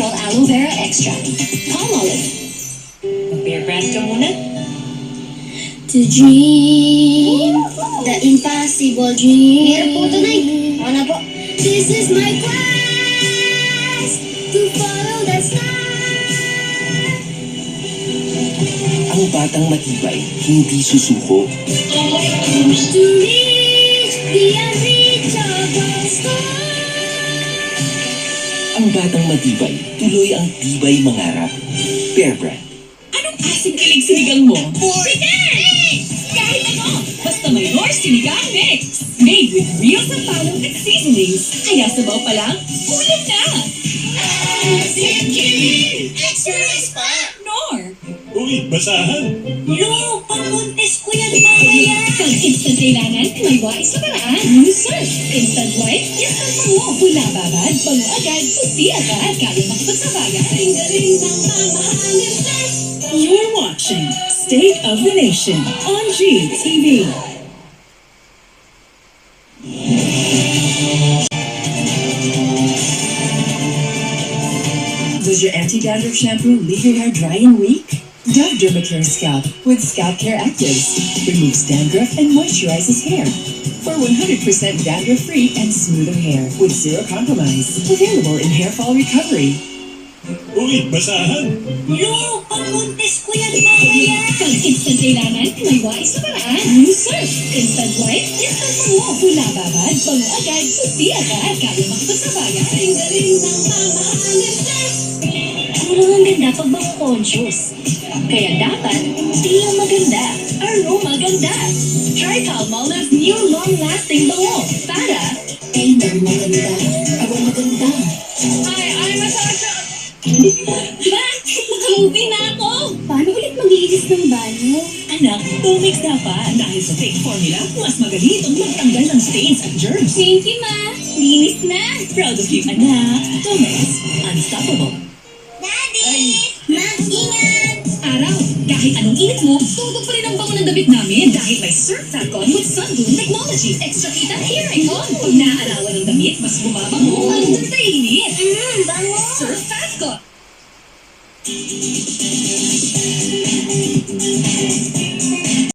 natural aloe vera extract. Palmolive. Mag-bear brand ka muna. To dream the impossible dream. Meron po ito, Nay. Ako na po. This is my quest to follow the star. Ang batang matibay, hindi susuko. To reach the unreachable star. Ang batang matibay, tuloy ang tibay mangarap. Bear Brand. Anong asing kilig sinigang mo? Chicken! Kahit ano! Basta may Roar Sinigang Mix! Made with real sampalong at seasonings. Kaya sabaw pa lang, ulam na! Asing kilig! Extra rice pa! Nor! Uy, basahan! Lo, pang-contest ko yan mamaya. Pag instant kailangan, may wais sa paraan. New Surf. Instant white, instant bango. Pula babad, bango agad, puti agad. Kaya makapagsabayan. Ang galing ng mamahalin test. You're watching State of the Nation on GTV. Does your anti-dandruff shampoo leave your hair dry and weak? Dove Dermacare Scalp with Scalp Care Actives removes dandruff and moisturizes hair for 100% dandruff-free and smoother hair with zero compromise. Available in hair fall recovery. Uy, basahan! Lo, pang-contest ko yan mamaya. Pag instant kailangan, may wais sa paraan. New Surf. Instant white, instant bango. Pula babad, bango agad, puti agad. Kaya makapagsabayan. Ang galing ng mamahalin test. Ano ang ganda pag bango conscious? Kaya dapat, di lang maganda, aroma ganda. Try Palmolive's new long-lasting bango para Ay, maganda. Ako maganda. I'm a Sasha! Ma, makauwi na ako! Paano ulit mag-iilis ng banyo? Anak, Domix dapat. Dahil sa fake formula, mas magaling itong magtanggal ng stains at germs. Thank you, Ma. Linis na. Proud of you, anak. Domix, unstoppable. Daddy! Ma, ingat! Araw, kahit anong init mo, tutok pa rin ang bango ng damit namin dahil may Surf Falcon with Sunbloom Technology. Extra kita, here I come. Pag naaarawan ng damit, mas bumabango under sa init. Bango! Surf Falcon.